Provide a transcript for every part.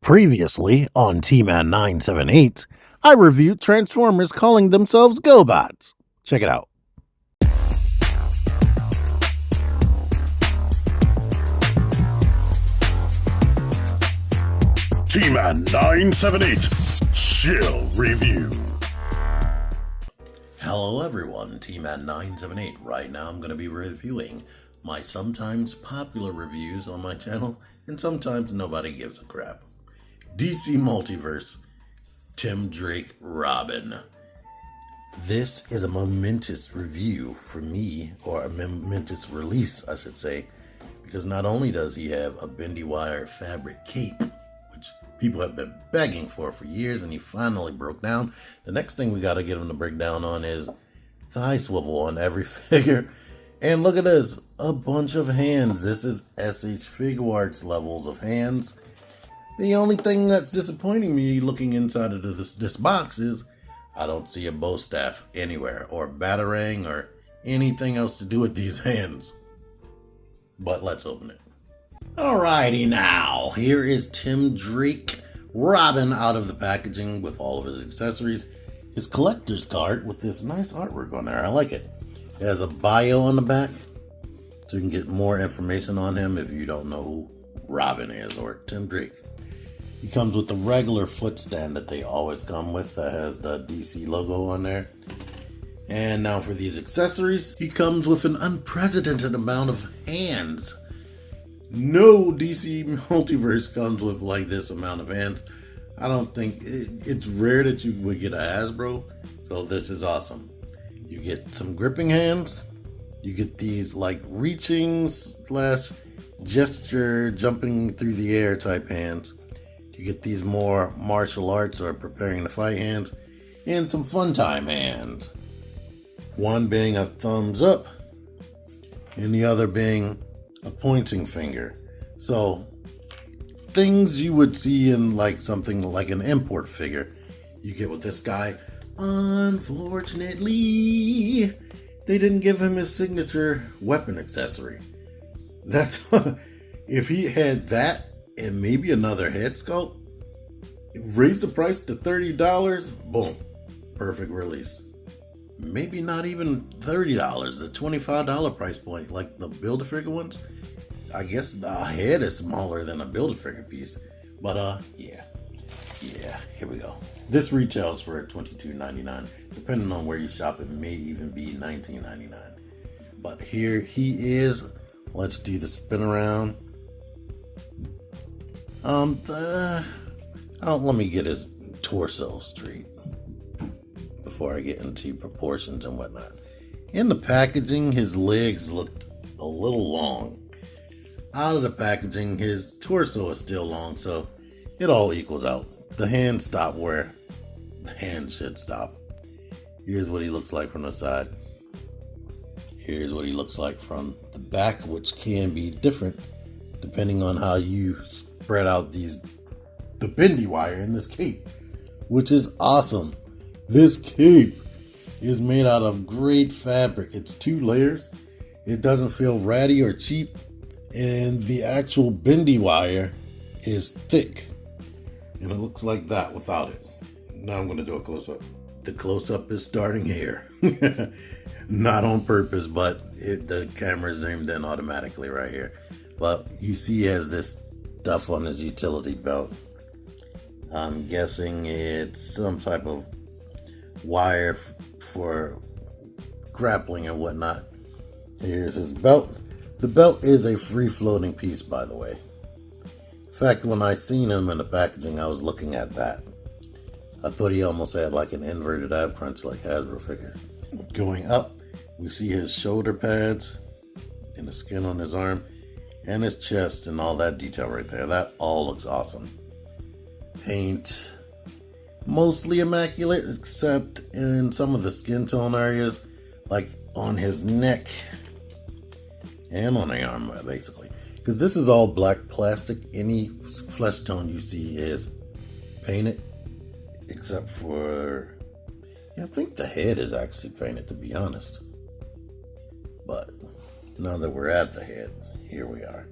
Previously on T-Man 978, I reviewed Transformers calling themselves GoBots. Check it out. T-Man 978 Chill Review. Hello everyone, T-Man 978. Right now I'm going to be reviewing my sometimes popular reviews on my channel, and sometimes nobody gives a crap. DC Multiverse, Tim Drake Robin. This is a momentous review for me, or a momentous release, I should say, because not only does he have a bendy wire fabric cape, which people have been begging for years, and he finally broke down. The next thing we got to get him to break down on is thigh swivel on every figure. And look at this, a bunch of hands. This is SH Figure Arts levels of hands. The only thing that's disappointing me looking inside of this box is I don't see a bow staff anywhere, or batarang, or anything else to do with these hands. But let's open it. Alrighty now, here is Tim Drake Robin out of the packaging with all of his accessories. His collector's card with this nice artwork on there, I like it. It has a bio on the back, so you can get more information on him if you don't know who Robin is, or Tim Drake. He comes with the regular foot stand that they always come with that has the DC logo on there. And now for these accessories, he comes with an unprecedented amount of hands. No DC Multiverse comes with like this amount of hands. I don't think, it's rare that you would get a Hasbro, so this is awesome. You get some gripping hands. You get these like reaching / gesture, jumping through the air type hands. You get these more martial arts or preparing to fight hands, and some fun time hands. One being a thumbs up, and the other being a pointing finger. So, things you would see in like something like an import figure, you get with this guy. Unfortunately, they didn't give him his signature weapon accessory. That's if he had that and maybe another head sculpt, raise the price to $30, boom, perfect release. Maybe not even $30, the $25 price point, like the Build-A-Figure ones. I guess the head is smaller than a Build-A-Figure piece, but yeah, here we go. This retails for $22.99. Depending on where you shop, it may even be $19.99. But here he is. Let's do the spin around. Let me get his torso straight before I get into proportions and whatnot. In the packaging, his legs looked a little long. Out of the packaging, his torso is still long, so it all equals out. The hands stop where the hands should stop. Here's what he looks like from the side. Here's what he looks like from the back, which can be different depending on how you spread out the bendy wire in this cape, which is awesome. This cape is made out of great fabric. It's 2 layers. It doesn't feel ratty or cheap, and the actual bendy wire is thick, and it looks like that without it. Now I'm going to do a close-up. The close-up is starting here. Not on purpose, but the camera zoomed in automatically right here. But you see he has this stuff on his utility belt. I'm guessing it's some type of wire for grappling and whatnot. Here's his belt. The belt is a free-floating piece, by the way. In fact, when I seen him in the packaging, I was looking at that. I thought he almost had like an inverted ab crunch like Hasbro figures. Going up, we see his shoulder pads and the skin on his arm and his chest and all that detail right there. That all looks awesome. Paint, mostly immaculate, except in some of the skin tone areas, like on his neck and on the arm, basically. Because this is all black plastic. Any flesh tone you see is painted, except for, I think the head is actually painted, to be honest. But now that we're at the head, here we are.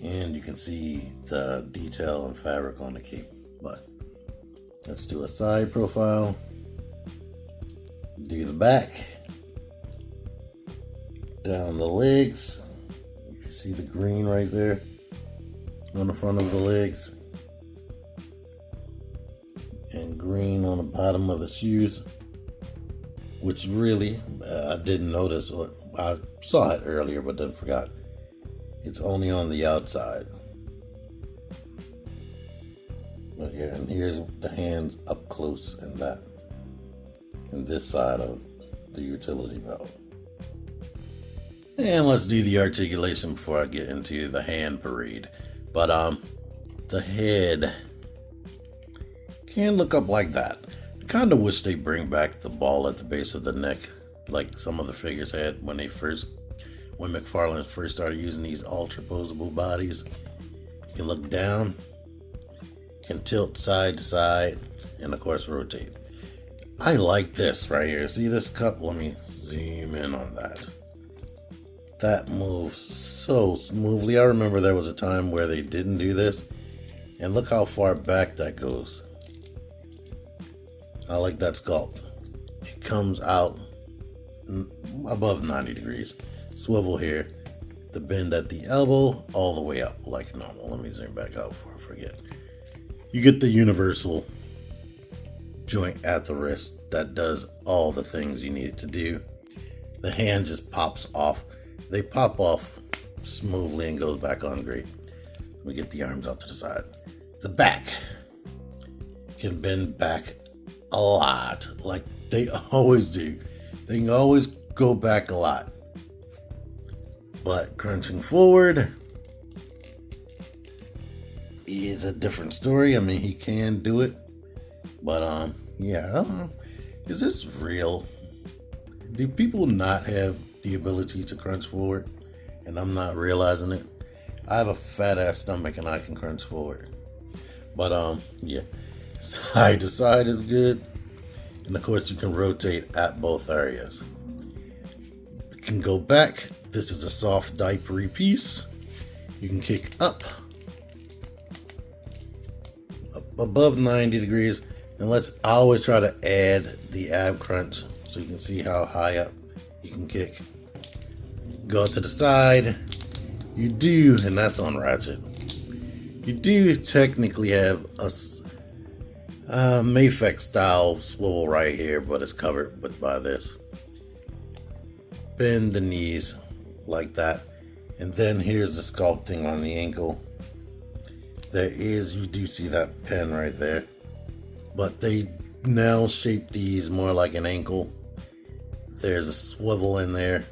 And you can see the detail and fabric on the cape. But let's do a side profile. Do the back. Down the legs. You see the green right there on the front of the legs. And green on the bottom of the shoes. Which really, I didn't notice. Or I saw it earlier but then forgot. It's only on the outside. But yeah, and here's the hands up close and that. And this side of the utility belt. And let's do the articulation before I get into the hand parade. But the head can look up like that. I kind of wish they bring back the ball at the base of the neck, like some of the figures had when McFarlane first started using these ultra posable bodies. You can look down, can tilt side to side, and of course rotate. I like this right here. See this cup? Let me zoom in on that. That moves so smoothly. I remember there was a time where they didn't do this, and look how far back that goes. I like that sculpt. It comes out above 90 degrees. Swivel here. The bend at the elbow all the way up like normal. Let me zoom back out before I forget. You get the universal joint at the wrist that does all the things you need it to do. The hand just pops off. They pop off smoothly and goes back on great. Let me get the arms out to the side. The back can bend back a lot, like they always do. They can always go back a lot. But crunching forward is a different story. I mean, he can do it. But yeah, I don't know. Is this real? Do people not have the ability to crunch forward? And I'm not realizing it. I have a fat ass stomach and I can crunch forward. But yeah. Side to side is good. And of course you can rotate at both areas. You can go back. This is a soft diapery piece. You can kick up above 90 degrees. And I always try to add the ab crunch so you can see how high up you can kick. Go to the side. You do, and that's on ratchet. You do technically have a Mayfec style swivel right here, but it's covered by this. Bend the knees like that, and then here's the sculpting on the ankle. You do see that pen right there, but they now shape these more like an ankle. There's a swivel in there,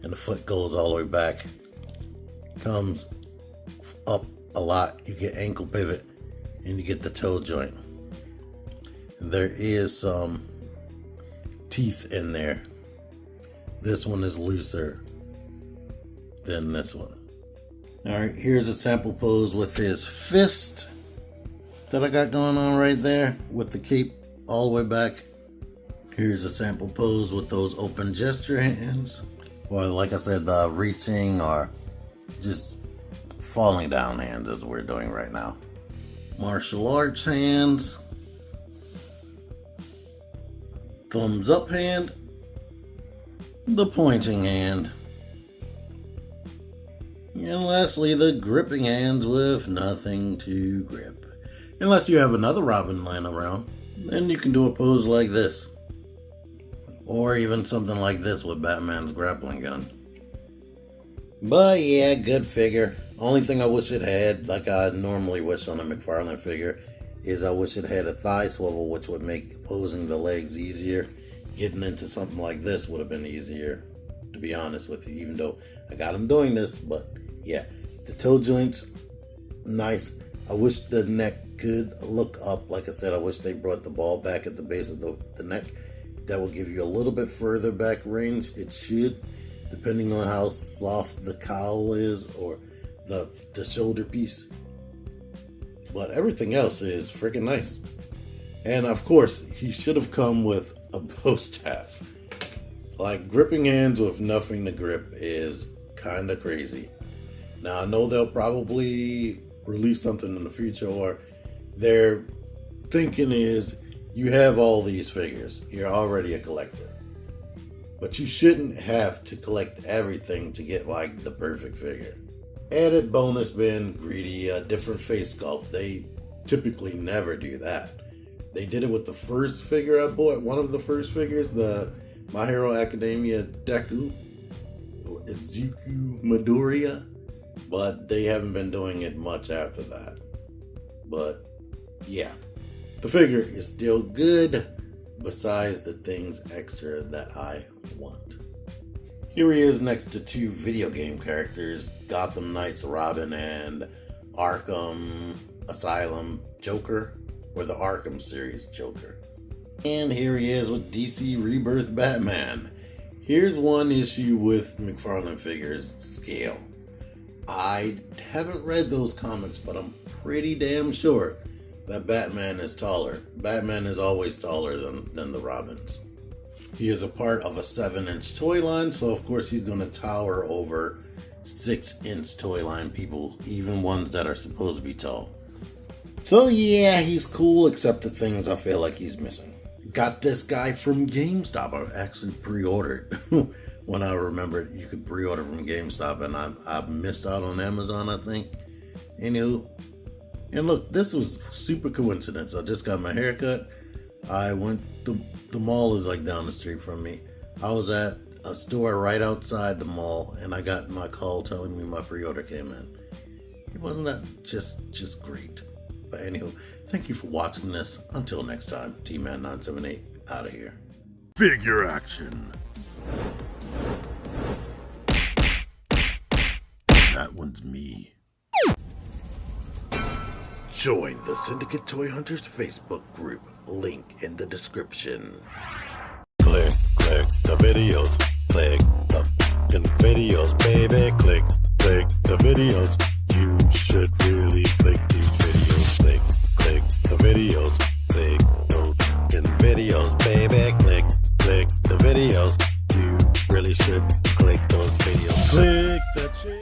and the foot goes all the way back, comes up a lot. You get ankle pivot, and you get the toe joint. There is some teeth in there. This one is looser than this one. Alright, here's a sample pose with his fist that I got going on right there with the cape all the way back. Here's a sample pose with those open gesture hands. Well, like I said, reaching or just falling down hands is what we're doing right now. Martial arts hands. Thumbs up hand. The pointing hand. And lastly, the gripping hands with nothing to grip. Unless you have another Robin laying around, then you can do a pose like this. Or even something like this with Batman's grappling gun. But yeah, good figure. Only thing I wish it had, like I normally wish on a McFarlane figure, is I wish it had a thigh swivel, which would make posing the legs easier. Getting into something like this would have been easier, to be honest with you, even though I got him doing this. But yeah, the toe joints, nice. I wish the neck could look up. Like I said, I wish they brought the ball back at the base of the neck. That will give you a little bit further back range. It should, depending on how soft the cowl is or the shoulder piece. But everything else is freaking nice. And of course, he should have come with a bow staff. Like, gripping hands with nothing to grip is kind of crazy. Now I know they'll probably release something in the future, or their thinking is you have all these figures, you're already a collector. But you shouldn't have to collect everything to get like the perfect figure. Added bonus being greedy, a different face sculpt. They typically never do that. They did it with the first figure I bought, one of the first figures, the My Hero Academia Deku, Izuku Midoriya, but they haven't been doing it much after that. But yeah, the figure is still good, besides the things extra that I want. Here he is next to two video game characters, Gotham Knights Robin and Arkham Asylum Joker, or the Arkham series Joker. And here he is with DC Rebirth Batman. Here's one issue with McFarlane Figures scale. I haven't read those comics, but I'm pretty damn sure that Batman is taller. Batman is always taller than the Robins. He is a part of a 7-inch toy line, so of course he's going to tower over 6-inch toy line people, even ones that are supposed to be tall. So yeah, he's cool, except the things I feel like he's missing. Got this guy from GameStop. I actually pre-ordered when I remembered you could pre-order from GameStop, and I missed out on Amazon, I think. Anywho, and look, this was super coincidence. I just got my hair cut. I went, the mall is like down the street from me. I was at a store right outside the mall, and I got my call telling me my pre-order came in. It wasn't that just great. But anywho, thank you for watching this. Until next time, T-Man978 out of here. Figure action. That one's me. Join the Syndicate Toy Hunters Facebook group. Link in the description. Click the videos. Click the fucking videos, baby. Click the videos. You should really click these videos. Click the videos. Click those fucking videos, baby. Click the videos. You really should click those videos. Click that shit.